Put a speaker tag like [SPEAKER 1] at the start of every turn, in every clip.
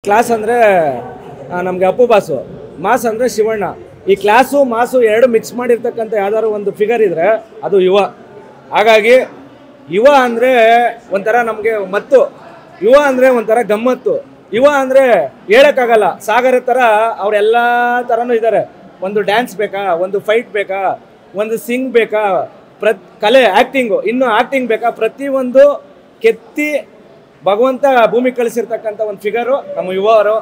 [SPEAKER 1] Class ಅಂದರೆ ನಮಗೆ Appu boss, mass ಅಂದರೆ ಶಿವಣ್ಣ. ಈ ಕ್ಲಾಸು ಮಾಸು ಎರಡು ಮಿಕ್ಸ್ ಮಾಡಿರ್ತಕ್ಕಂಥ ಯಾವ್ದಾದ್ರು ಒಂದು ಫಿಗರ್ ಇದ್ದರೆ ಅದು ಯುವ. ಹಾಗಾಗಿ ಯುವ ಅಂದರೆ ಒಂಥರ ನಮಗೆ ಮತ್ತು, ಯುವ ಅಂದರೆ ಒಂಥರ ಗಮ್ಮತ್ತು. ಯುವ ಅಂದರೆ ಹೇಳೋಕ್ಕಾಗಲ್ಲ, ಸಾಗರ ಥರ ಅವರೆಲ್ಲ ಥರನೂ ಇದ್ದಾರೆ. ಒಂದು ಡ್ಯಾನ್ಸ್ ಬೇಕಾ, ಒಂದು ಫೈಟ್ ಬೇಕಾ, ಒಂದು ಸಿಂಗ್ ಬೇಕಾ, ಕಲೆ ಆ್ಯಕ್ಟಿಂಗು, ಇನ್ನೂ ಆ್ಯಕ್ಟಿಂಗ್ ಬೇಕಾ, ಪ್ರತಿಯೊಂದು ಕೆತ್ತಿ ಭಗವಂತ ಭೂಮಿ ಕಳಿಸಿರ್ತಕ್ಕಂಥ ಒಂದು ಫಿಗರು ನಮ್ಮ ಯುವವರು.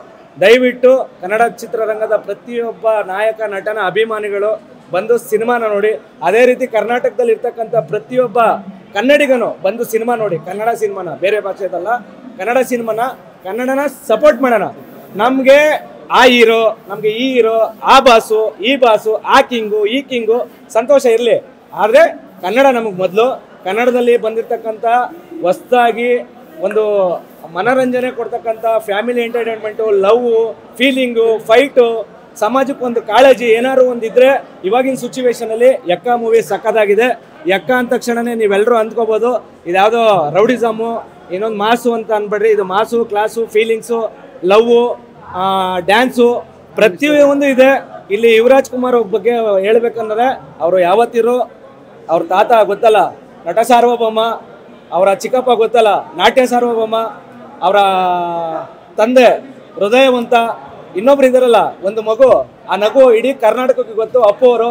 [SPEAKER 1] ದಯವಿಟ್ಟು ಕನ್ನಡ ಚಿತ್ರರಂಗದ ಪ್ರತಿಯೊಬ್ಬ ನಾಯಕ ನಟನ ಅಭಿಮಾನಿಗಳು ಬಂದು ಸಿನಿಮಾನ ನೋಡಿ. ಅದೇ ರೀತಿ ಕರ್ನಾಟಕದಲ್ಲಿ ಇರ್ತಕ್ಕಂಥ ಪ್ರತಿಯೊಬ್ಬ ಕನ್ನಡಿಗನು ಬಂದು ಸಿನಿಮಾ ನೋಡಿ. ಕನ್ನಡ ಸಿನಿಮಾನ, ಬೇರೆ ಭಾಷೆದಲ್ಲ, ಕನ್ನಡ ಸಿನಿಮಾನ, ಕನ್ನಡನ ಸಪೋರ್ಟ್ ಮಾಡೋಣ. ನಮಗೆ ಆ ಹೀರೋ, ನಮಗೆ ಈ ಹೀರೋ, ಆ ಬಾಸು, ಈ ಬಾಸು, ಆ ಕಿಂಗು, ಈ ಕಿಂಗು, ಸಂತೋಷ ಇರಲಿ. ಆದರೆ ಕನ್ನಡ ನಮಗೆ ಮೊದಲು. ಕನ್ನಡದಲ್ಲಿ ಬಂದಿರತಕ್ಕಂಥ ಹೊಸದಾಗಿ ಒಂದು ಮನೋರಂಜನೆ ಕೊಡ್ತಕ್ಕಂಥ family entertainment, love, feeling, fight, ಸಮಾಜಕ್ಕೆ ಒಂದು ಕಾಳಜಿ ಏನಾದ್ರು ಒಂದಿದ್ರೆ ಇವಾಗಿನ ಸಿಚುವೇಶನಲ್ಲಿ ಯಕ್ಕ ಮೂವಿ ಸಕ್ಕದಾಗಿದೆ. ಯಕ್ಕ ಅಂದ ತಕ್ಷಣವೇ ನೀವೆಲ್ಲರೂ ಅಂದ್ಕೋಬೋದು ಇದ್ಯಾವುದೋ ರೌಡಿಸಮು, ಇನ್ನೊಂದು ಮಾಸು ಅಂತ ಅನ್ಬೇಡ್ರಿ. ಇದು ಮಾಸು, ಕ್ಲಾಸು, ಫೀಲಿಂಗ್ಸು, ಲವ್ವು, ಡ್ಯಾನ್ಸು ಪ್ರತಿಯೊಂದು ಇದೆ. ಇಲ್ಲಿ ಯುವರಾಜ್ ಕುಮಾರ್ ಬಗ್ಗೆ ಹೇಳ್ಬೇಕಂದ್ರೆ ಅವರು ಯಾವತ್ತಿರೋ ಅವ್ರ ತಾತ ಗೊತ್ತಲ್ಲ ನಟ ಸಾರ್ವಭೌಮ, ಅವರ ಚಿಕ್ಕಪ್ಪ ಗೊತ್ತಲ್ಲ ನಾಟ್ಯ ಸಾರ್ವಭೌಮ, ಅವರ ತಂದೆ ಹೃದಯವಂತ, ಇನ್ನೊಬ್ರು ಇದಾರಲ್ಲ ಒಂದು ಮಗು, ಆ ನಗು ಇಡೀ ಕರ್ನಾಟಕಕ್ಕೆ ಗೊತ್ತು, ಅಪ್ಪು ಅವರು.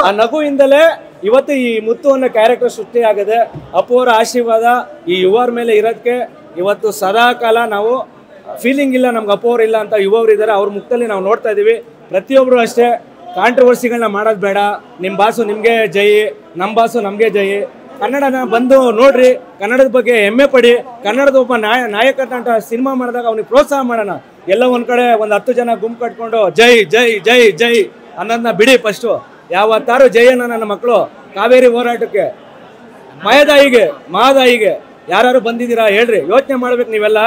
[SPEAKER 1] ಆ ನಗುವಿಂದಲೇ ಇವತ್ತು ಈ ಮುತ್ತು ಅನ್ನೋ ಕ್ಯಾರೆಕ್ಟರ್ ಸೃಷ್ಟಿಯಾಗಿದೆ. ಅಪ್ಪು ಅವರ ಆಶೀರ್ವಾದ ಈ ಯುವರ ಮೇಲೆ ಇರೋದಕ್ಕೆ ಇವತ್ತು ಸದಾ ಕಾಲ ನಾವು ಫೀಲಿಂಗ್ ಇಲ್ಲ ನಮ್ಗೆ ಅಪ್ಪು ಅವ್ರು ಇಲ್ಲ ಅಂತ ಯುವವರು ಇದ್ದಾರೆ. ಅವ್ರ ಮುಖದಲ್ಲಿ ನಾವು ನೋಡ್ತಾ ಇದ್ದೀವಿ. ಪ್ರತಿಯೊಬ್ಬರು ಅಷ್ಟೇ ಕಾಂಟ್ರವರ್ಸಿಗಳನ್ನ ಮಾಡೋದು ಬೇಡ. ನಿಮ್ಮ ಬಾಸು ನಿಮಗೆ ಜೈ, ನಮ್ಮ ಬಾಸು ನಮಗೆ ಜೈ. ಕನ್ನಡನ ಬಂದು ನೋಡ್ರಿ, ಕನ್ನಡದ ಬಗ್ಗೆ ಹೆಮ್ಮೆ ಪಡಿ. ಕನ್ನಡದ ಒಬ್ಬ ನಾಯಕ ನಟ ಸಿನಿಮಾ ಮಾಡಿದಾಗ ಅವ್ನಿಗೆ ಪ್ರೋತ್ಸಾಹ ಮಾಡೋಣ. ಎಲ್ಲ ಒಂದು ಕಡೆ ಒಂದು 10 ಜನ ಗುಂಪು ಕಟ್ಕೊಂಡು ಜೈ ಜೈ ಜೈ ಜೈ ಅನ್ನೋದನ್ನ ಬಿಡಿ. ಫಸ್ಟು ಯಾವತ್ತಾರು ಜೈ ಅನ್ನೋ ನನ್ನ ಮಕ್ಕಳು ಕಾವೇರಿ ಹೋರಾಟಕ್ಕೆ, ಮಹದಾಯಿಗೆ ಯಾರು ಬಂದಿದ್ದೀರಾ ಹೇಳ್ರಿ. ಯೋಚನೆ ಮಾಡ್ಬೇಕು ನೀವೆಲ್ಲ.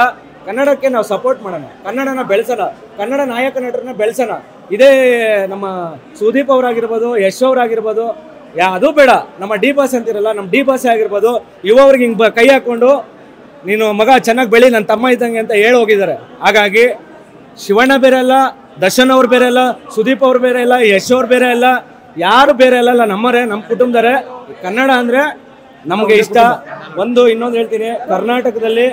[SPEAKER 1] ಕನ್ನಡಕ್ಕೆ ನಾವು ಸಪೋರ್ಟ್ ಮಾಡೋಣ, ಕನ್ನಡನ ಬೆಳೆಸೋಣ, ಕನ್ನಡ ನಾಯಕ ನಟರನ್ನ ಬೆಳೆಸೋಣ. ಇದೇ ನಮ್ಮ ಸುದೀಪ್ ಅವರಾಗಿರ್ಬೋದು, ಯಶ್ ಅವರಾಗಿರ್ಬೋದು, ಅದು ಬೇಡ, ನಮ್ಮ ಡಿ ಬಾಸ್ ಅಂತಿರಲ್ಲ, ನಮ್ಮ ಡಿ ಬಾಸ್ ಆಗಿರ್ಬೋದು, ಯುವವ್ರಿಗೆ ಹಿಂಗೆ ಕೈ ಹಾಕ್ಕೊಂಡು ನೀನು ಮಗ ಚೆನ್ನಾಗಿ ಬೆಳಿ, ನನ್ನ ತಮ್ಮ ಇದ್ದಂಗೆ ಅಂತ ಹೇಳಿ ಹೋಗಿದ್ದಾರೆ. ಹಾಗಾಗಿ ಶಿವಣ್ಣ ಬೇರೆ ಅಲ್ಲ, ದರ್ಶನ್ ಅವ್ರು ಬೇರೆ ಅಲ್ಲ, ಸುದೀಪ್ ಅವ್ರು ಬೇರೆ ಇಲ್ಲ, ಯಶ್ ಅವ್ರು ಬೇರೆ ಅಲ್ಲ, ಯಾರು ಬೇರೆ ಅಲ್ಲ, ನಮ್ಮರೇ, ನಮ್ಮ ಕುಟುಂಬದವರೇ. ಕನ್ನಡ ಅಂದರೆ ನಮಗೆ ಇಷ್ಟ. ಇನ್ನೊಂದು ಹೇಳ್ತೀನಿ, ಕರ್ನಾಟಕದಲ್ಲಿ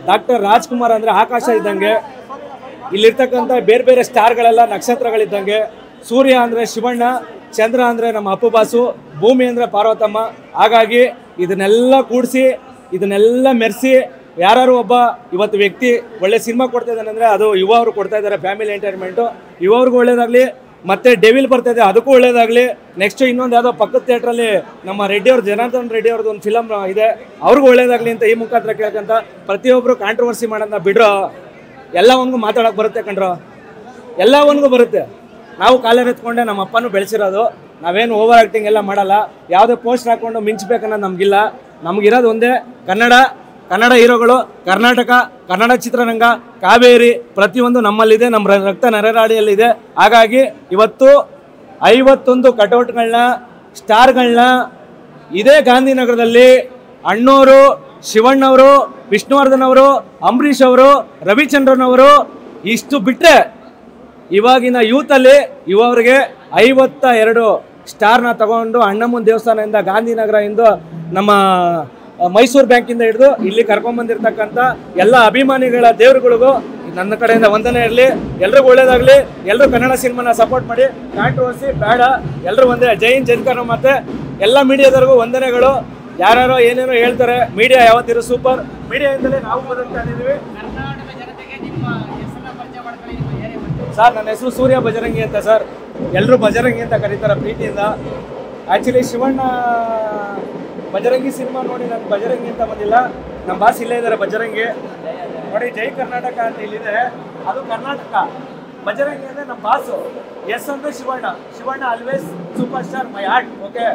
[SPEAKER 1] ಡಾಕ್ಟರ್ ರಾಜ್ಕುಮಾರ್ ಅಂದರೆ ಆಕಾಶ ಇದ್ದಂಗೆ, ಇಲ್ಲಿರ್ತಕ್ಕಂಥ ಬೇರೆ ಬೇರೆ ಸ್ಟಾರ್ಗಳೆಲ್ಲ ನಕ್ಷತ್ರಗಳಿದ್ದಂಗೆ. ಸೂರ್ಯ ಅಂದರೆ ಶಿವಣ್ಣ, ಚಂದ್ರ ಅಂದರೆ ನಮ್ಮ ಅಪ್ಪು ಬಾಸು, ಭೂಮಿ ಅಂದರೆ ಪಾರ್ವತಮ್ಮ. ಹಾಗಾಗಿ ಇದನ್ನೆಲ್ಲ ಕೂಡಿಸಿ, ಇದನ್ನೆಲ್ಲ ಮೆರೆಸಿ ಯಾರು ಒಬ್ಬ ಇವತ್ತು ವ್ಯಕ್ತಿ ಒಳ್ಳೆ ಸಿನಿಮಾ ಕೊಡ್ತಾ ಇದ್ದಾನೆ ಅಂದರೆ ಅದು ಯುವ ಅವರು ಕೊಡ್ತಾ ಇದ್ದಾರೆ. ಫ್ಯಾಮಿಲಿ ಎಂಟರ್ಟೈನ್ಮೆಂಟು ಯುವವ್ರಿಗೂ ಒಳ್ಳೇದಾಗಲಿ. ಮತ್ತು ಡೆವಿಲ್ ಬರ್ತಾ ಇದೆ, ಅದಕ್ಕೂ ಒಳ್ಳೇದಾಗಲಿ. ನೆಕ್ಸ್ಟ್ ಇನ್ನೊಂದು ಯಾವುದೋ ಪಕ್ಕದ ಥಿಯೇಟ್ರಲ್ಲಿ ನಮ್ಮ ರೆಡ್ಡಿ ಅವ್ರು, ಜನಾರ್ದನ್ ರೆಡ್ಡಿ ಅವ್ರದ್ದು ಒಂದು ಫಿಲಮ್ ಇದೆ, ಅವ್ರಿಗೂ ಒಳ್ಳೇದಾಗಲಿ ಅಂತ ಈ ಮುಖಾಂತರ ಕೇಳ್ಕೊಂತ ಪ್ರತಿಯೊಬ್ಬರು ಕಾಂಟ್ರವರ್ಸಿ ಮಾಡೋದನ್ನ ಬಿಡ್ರೋ. ಎಲ್ಲವನ್ಗೂ ಮಾತಾಡೋಕೆ ಬರುತ್ತೆ ಕಣ್ರೋ, ಎಲ್ಲವನ್ಗೂ ಬರುತ್ತೆ. ನಾವು ಕಾಲರ್ ಎತ್ಕೊಂಡೆ ನಮ್ಮ ಅಪ್ಪನೂ ಬೆಳೆಸಿರೋದು. ನಾವೇನು ಓವರ್ ಆ್ಯಕ್ಟಿಂಗ್ ಎಲ್ಲ ಮಾಡಲ್ಲ. ಯಾವುದೇ ಪೋಸ್ಟ್ ಹಾಕ್ಕೊಂಡು ಮಿಂಚಬೇಕನ್ನೋದು ನಮಗಿಲ್ಲ. ನಮಗಿರೋದು ಒಂದೇ ಕನ್ನಡ, ಕನ್ನಡ ಹೀರೋಗಳು, ಕರ್ನಾಟಕ, ಕನ್ನಡ ಚಿತ್ರರಂಗ, ಕಾವೇರಿ ಪ್ರತಿಯೊಂದು ನಮ್ಮಲ್ಲಿದೆ, ನಮ್ಮ ರಕ್ತ ನರನಾಡಿಯಲ್ಲಿದೆ. ಹಾಗಾಗಿ ಇವತ್ತು 51 ಕಟೌಟ್ಗಳನ್ನ, ಸ್ಟಾರ್ಗಳನ್ನ ಇದೇ ಗಾಂಧಿನಗರದಲ್ಲಿ ಅಣ್ಣವರು, ಶಿವಣ್ಣವರು, ವಿಷ್ಣುವರ್ಧನ್ ಅವರು, ಅಂಬರೀಷ್ ಅವರು, ರವಿಚಂದ್ರನ್ ಅವರು, ಇಷ್ಟು ಬಿಟ್ಟರೆ ಇವಾಗಿನ ಯೂತಲ್ಲಿ ಯುವವರಿಗೆ 52 ಸ್ಟಾರ್ನ ತಗೊಂಡು ಅಣ್ಣಮ್ಮನ ದೇವಸ್ಥಾನದಿಂದ, ಗಾಂಧಿನಗರದಿಂದ, ನಮ್ಮ ಮೈಸೂರು ಬ್ಯಾಂಕಿಂದ ಹಿಡಿದು ಇಲ್ಲಿ ಕರ್ಕೊಂಡ್ಬಂದಿರ್ತಕ್ಕಂಥ ಎಲ್ಲ ಅಭಿಮಾನಿಗಳ ದೇವರುಗಳಿಗೂ ನನ್ನ ಕಡೆಯಿಂದ ವಂದನೆ ಇರಲಿ. ಎಲ್ರಿಗೂ ಒಳ್ಳೇದಾಗಲಿ. ಎಲ್ಲರೂ ಕನ್ನಡ ಸಿನಿಮಾನ ಸಪೋರ್ಟ್ ಮಾಡಿ. ಕಾಂಟ್ರವರ್ಸಿ ಬೇಡ, ಎಲ್ಲರೂ ಒಂದೇ. ಜೈ ಹಿಂದ್, ಜೈ ಕನ್ನಡ. ಮತ್ತು ಎಲ್ಲ ಮೀಡಿಯಾದವ್ರಿಗೂ ವಂದನೆಗಳು. ಯಾರ್ಯಾರೋ ಏನೇನೋ ಹೇಳ್ತಾರೆ, ಮೀಡಿಯಾ ಯಾವತ್ತಿರೋ ಸೂಪರ್. ಮೀಡಿಯಾದಿಂದಲೇ ನಾವು ಬದುಕ್ತಾ ಇದ್ದೀವಿ. ಸರ್, ನನ್ನ ಹೆಸರು ಸೂರ್ಯ ಬಜರಂಗಿ ಅಂತ ಸರ್. ಎಲ್ಲರೂ ಬಜರಂಗಿ ಅಂತ ಕರೀತಾರೆ ಪ್ರೀತಿಯಿಂದ. ಆ್ಯಕ್ಚುಲಿ ಶಿವಣ್ಣ ಬಜರಂಗಿ ಸಿನಿಮಾ ನೋಡಿ ನಾನು ಬಜರಂಗಿ ಅಂತ ಬಂದಿಲ್ಲ. ನಮ್ಮ ಬಾಸ್ ಇಲ್ಲೇ ಇದ್ದಾರೆ ಬಜರಂಗಿ ನೋಡಿ. ಜೈ ಕರ್ನಾಟಕ ಅಂತ ಇಲ್ಲಿದೆ, ಅದು ಕರ್ನಾಟಕ. ಬಜರಂಗಿ ಅಂದರೆ ನಮ್ಮ ಬಾಸು. ಎಸ್ ಅಂದರೆ Shivanna always super star my heart. Okay,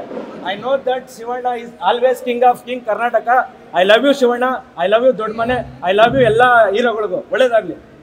[SPEAKER 1] I know that Shivanna is always king of king Karnataka. I love you Shivanna, I love you Dodda Mane, I love you ಎಲ್ಲ ಹೀರೋಗಳಿಗೂ. ಒಳ್ಳೇದಾಗಲಿ.